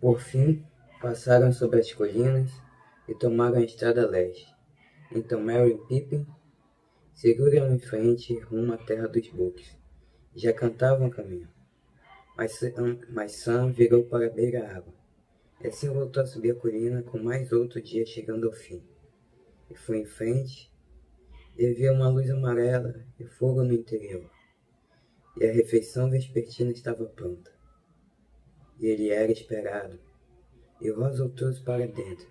Por fim, passaram sobre as colinas e tomaram a estrada leste. Então Merry e Pippin seguiram em frente rumo à terra dos Books. Já cantavam o caminho, mas Sam virou para a beira-água. E assim voltou a subir a colina com mais outro dia chegando ao fim. E foi em frente e havia uma luz amarela e fogo no interior. E a refeição vespertina estava pronta. E ele era esperado. E Rosa o trouxe para dentro.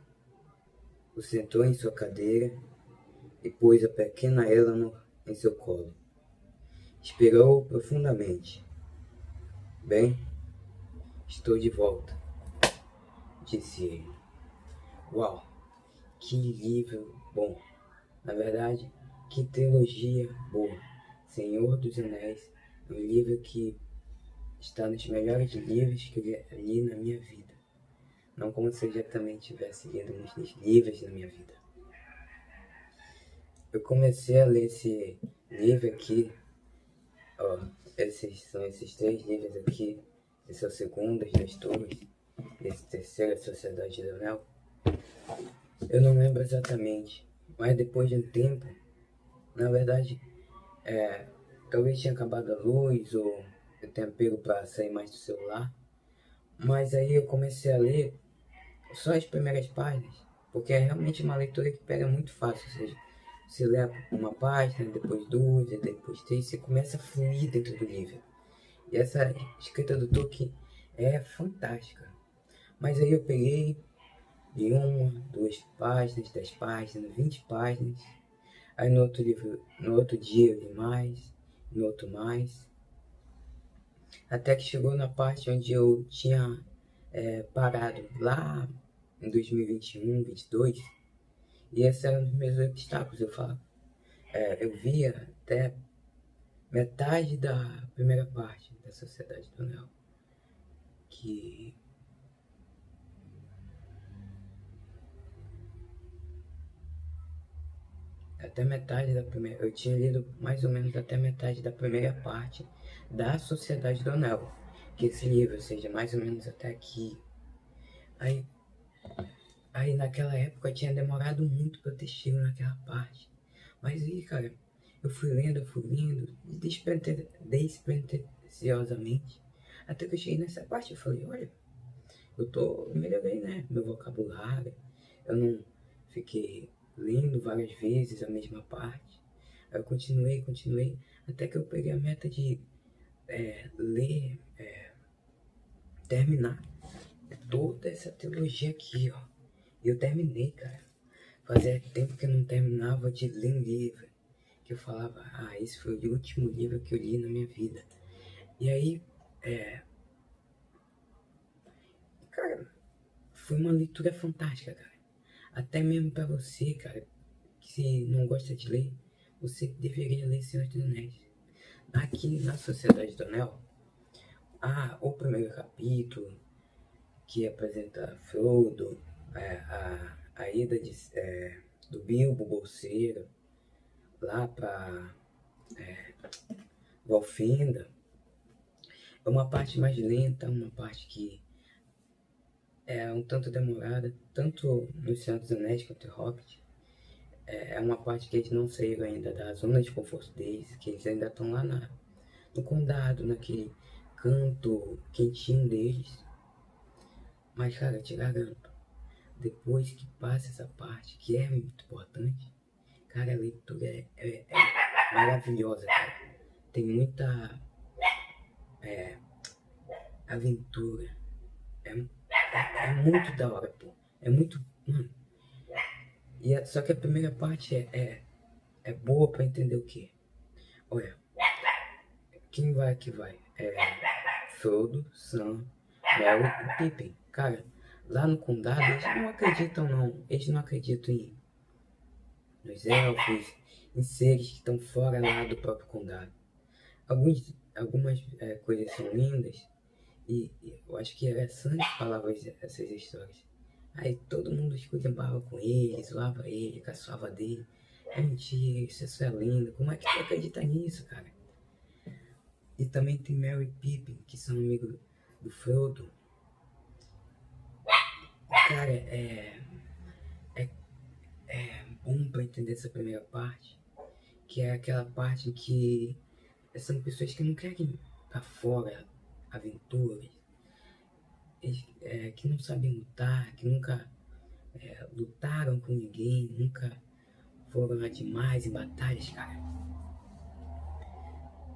O sentou em sua cadeira e pôs a pequena Eleanor em seu colo. Expirou profundamente. Bem, estou de volta, disse ele. Uau, que livro bom! Na verdade, que trilogia boa! Senhor dos Anéis é um livro que está nos melhores livros que eu li na minha vida. Não como se eu já também tivesse lido nos livros da minha vida. Eu comecei a ler esse livro aqui, esses 3 livros aqui. Esse é o segundo das 2 torres, esse terceiro, a Sociedade do Anel. Eu não lembro exatamente, mas depois de um tempo, na verdade, talvez tinha acabado a luz ou eu tenha pego para sair mais do celular. Mas aí eu comecei a ler só as primeiras páginas, porque é realmente uma leitura que pega muito fácil. Ou seja, você lê uma página, depois 2, depois 3, você começa a fluir dentro do livro. E essa escrita do Tolkien é fantástica. Mas aí eu peguei de 1, 2 páginas, 10 páginas, 20 páginas. Aí no outro dia eu li mais, no outro mais. Até que chegou na parte onde eu tinha parado lá em 2021, 22. E esse era um dos meus obstáculos. Eu via até metade da primeira parte da Sociedade do Anel. Que até metade da primeira... Eu tinha lido mais ou menos até metade da primeira parte da Sociedade do Anel. Que esse livro, ou seja, mais ou menos até aqui. Aí naquela época tinha demorado muito pra eu ter chego naquela parte. Mas aí, cara, eu fui lendo, despretensiosamente. Até que eu cheguei nessa parte, eu falei, olha, melhorei, né? Meu vocabulário. Eu não fiquei lendo várias vezes a mesma parte. Aí eu continuei, até que eu peguei a meta de terminar toda essa trilogia aqui, ó. E eu terminei, cara. Fazia tempo que eu não terminava de ler um livro. Que eu falava, esse foi o último livro que eu li na minha vida. E aí, cara, foi uma leitura fantástica, cara. Até mesmo pra você, cara, que se não gosta de ler, você deveria ler Senhor dos Anéis. Aqui na Sociedade do Anel, o primeiro capítulo, que apresenta Frodo, a ida do Bilbo Bolseiro lá pra Valfenda, é uma parte mais lenta, uma parte que é um tanto demorada, tanto no Senhor dos Anéis quanto no Hobbit. É uma parte que eles não saíram ainda da zona de conforto deles, que eles ainda estão lá no condado, naquele canto quentinho deles. Mas, cara, eu te garanto, depois que passa essa parte, que é muito importante, cara, a leitura é maravilhosa, cara. Tem muita aventura. É muito da hora, pô. É muito... Mano. Só que a primeira parte é boa pra entender o quê? Olha, quem vai que vai? Frodo, Sam, Merry e Pippin. Cara, lá no condado eles não acreditam não. Eles não acreditam nos elfos, em seres que estão fora lá do próprio condado. Algumas coisas são lindas e eu acho que era Sam que falava essas histórias. Aí todo mundo esculhambava com ele, zoava ele, caçoava dele. É mentira, isso é só lenda. Como é que tu acredita nisso, cara? E também tem Merry e Pippin, que são amigos do Frodo. Cara, é, é bom pra entender essa primeira parte, que é aquela parte que são pessoas que não querem pra fora aventuras, que não sabem lutar, que nunca lutaram com ninguém, nunca foram lá demais em batalhas, cara.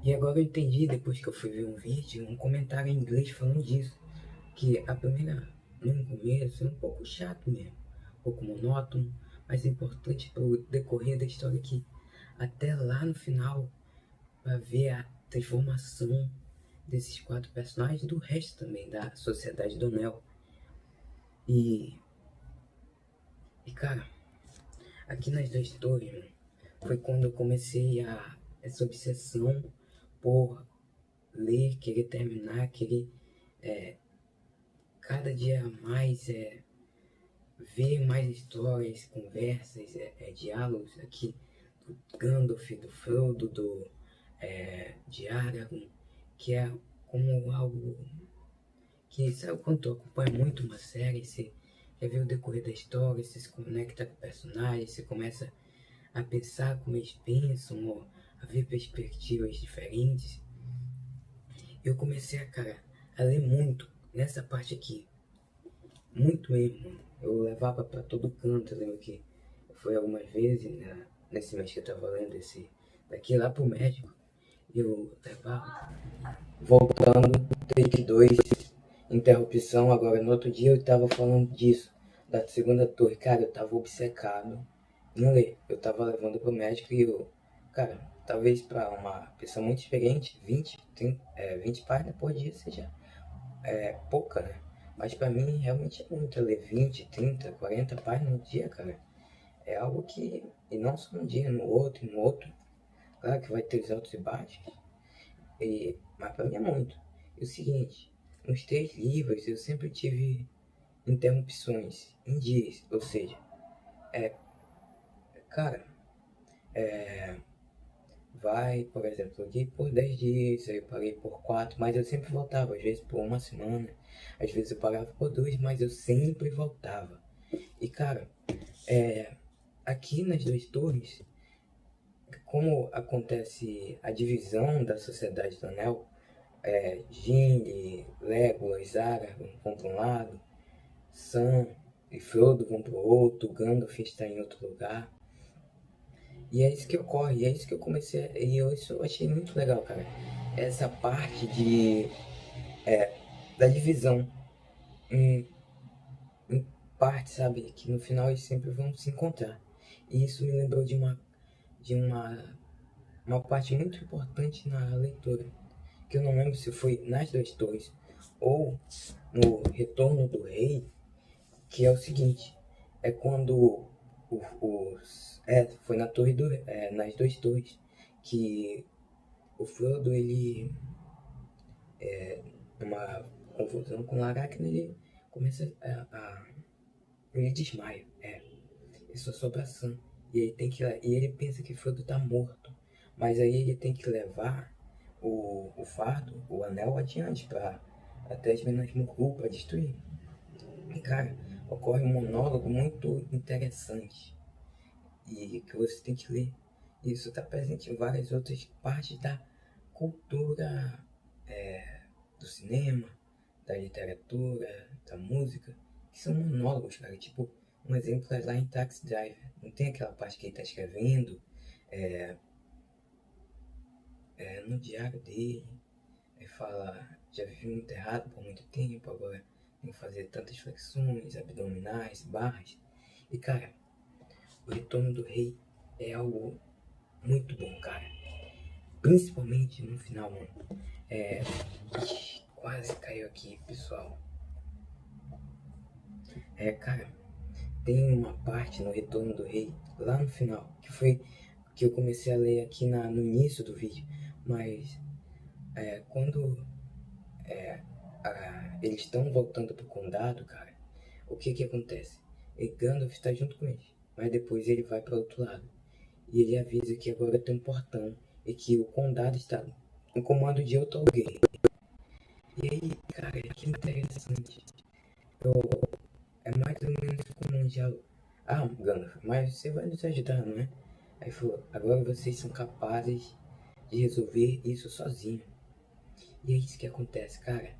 E agora eu entendi, depois que eu fui ver um vídeo, um comentário em inglês falando disso, que a primeira, no começo, é um pouco chato mesmo, um pouco monótono, mas é importante pro decorrer da história que até lá no final, para ver a transformação desses 4 personagens e do resto também da Sociedade do Anel. E, e cara, aqui nas 2 torres, mano, foi quando eu comecei essa obsessão por ler, querer terminar, querer cada dia mais ver mais histórias, conversas, diálogos aqui do Gandalf, do Frodo, de Aragorn, que é como algo que, sabe quando tu acompanha muito uma série, você quer ver o decorrer da história, você se conecta com o personagem, você começa a pensar como eles pensam, ou a ver perspectivas diferentes. Eu comecei a ler muito nessa parte aqui, muito mesmo. Eu levava pra todo canto, eu lembro que foi algumas vezes, né, nesse mês que eu tava lendo esse daqui lá pro médico, eu levava, voltando, take 2, interrupção, agora no outro dia eu tava falando disso, da segunda torre, cara, eu tava obcecado em ler, eu tava levando pro médico e eu, cara, talvez pra uma pessoa muito experiente, 20 páginas por dia seja pouca, né? Mas pra mim realmente é muito ler 20, 30, 40 páginas no dia, cara. É algo que, e não só um dia, no outro, e no outro, claro que vai ter os altos e baixos, mas pra mim é muito. E o seguinte, nos 3 livros eu sempre tive interrupções em dias, ou seja, cara, vai, por exemplo, eu li por 10 dias, aí eu parei por 4, mas eu sempre voltava, às vezes por uma semana, às vezes eu parava por 2, mas eu sempre voltava. E cara, aqui nas 2 torres, como acontece a divisão da Sociedade do Anel, Gimli, Legolas, Aragorn vão para um lado, Sam e Frodo vão para o outro, Gandalf está em outro lugar. E é isso que ocorre, e é isso que eu comecei, isso eu achei muito legal, cara. Essa parte da divisão em, em parte, sabe? Que no final eles sempre vão se encontrar. E isso me lembrou de uma parte muito importante na leitura, que eu não lembro se foi nas 2 torres ou no Retorno do Rei, que é o seguinte, é quando foi na torre nas 2 torres, que o Frodo, ele, numa confusão com o Aracne, ele começa ele desmaia, ele só sobra Sam, e ele pensa que Frodo tá morto, mas aí ele tem que levar o fardo, o anel adiante até as Minas Morgul para destruir. E cara, ocorre um monólogo muito interessante e que você tem que ler. Isso está presente em várias outras partes da cultura, do cinema, da literatura, da música, que são monólogos, cara. Tipo, um exemplo é lá em Taxi Driver. Não tem aquela parte que ele está escrevendo no diário dele. Ele fala, já vivi muito errado por muito tempo, agora tem que fazer tantas flexões, abdominais, barras. E cara, o Retorno do Rei é algo muito bom, cara. Principalmente no final, mano. Quase caiu aqui, pessoal. Cara, tem uma parte no Retorno do Rei, lá no final, que foi que eu comecei a ler aqui no início do vídeo. Mas quando eles estão voltando pro condado, cara, o que acontece? Gandalf está junto com eles, mas depois ele vai para outro lado. E ele avisa que agora tem um portão e que o condado está no comando de outro alguém. E aí, cara, que interessante. é mais ou menos como um diálogo. Ah, Gandalf, mas você vai nos ajudar, não é? Aí falou, agora vocês são capazes de resolver isso sozinho. E é isso que acontece, cara.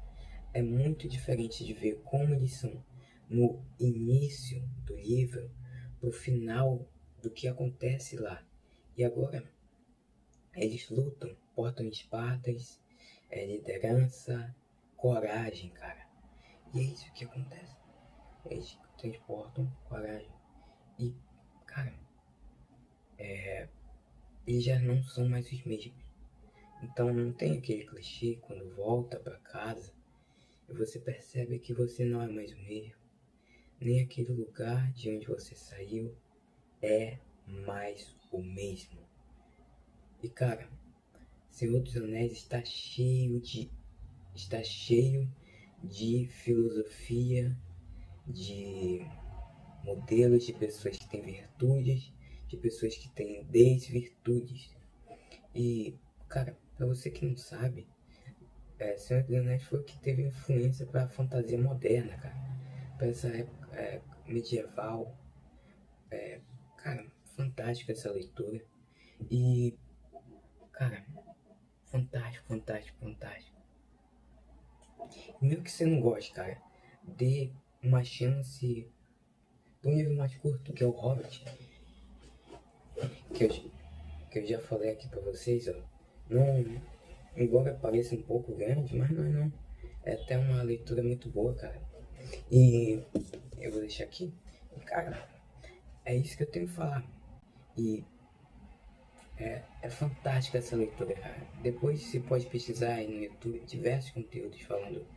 É muito diferente de ver como eles são no início do livro pro final do que acontece lá. E agora eles lutam, portam espadas, liderança, coragem, cara. E é isso que acontece. Eles transportam coragem. E, cara, eles já não são mais os mesmos. Então não tem aquele clichê quando volta pra casa e você percebe que você não é mais o mesmo. Nem aquele lugar de onde você saiu é mais o mesmo. E cara, Senhor dos Anéis está cheio de filosofia, de modelos de pessoas que têm virtudes, de pessoas que têm desvirtudes. E, cara, pra você que não sabe, Senhor dos Anéis foi o que teve influência para a fantasia moderna, cara. Pra essa época medieval. Cara, fantástica essa leitura. E, cara, fantástico, fantástico, fantástico. Mesmo que você não goste, cara, dê uma chance do nível mais curto, que é o Hobbit, que eu, que eu já falei aqui pra vocês, ó. Não, embora pareça um pouco grande, mas não é não. É até uma leitura muito boa, cara. E eu vou deixar aqui. Cara, é isso que eu tenho que falar. E é fantástica essa leitura, cara. Depois você pode pesquisar aí no YouTube diversos conteúdos falando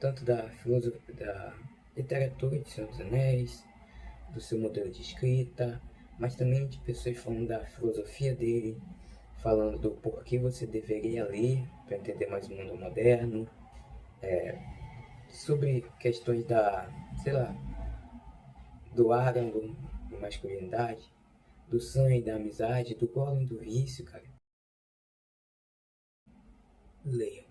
tanto da filosofia, da literatura de Senhor dos Anéis, do seu modelo de escrita, mas também de pessoas falando da filosofia dele, falando do porquê você deveria ler para entender mais o mundo moderno, sobre questões da, sei lá, do Aragorn e masculinidade, do Sam e da amizade, do Gollum e do vício, cara. Leia.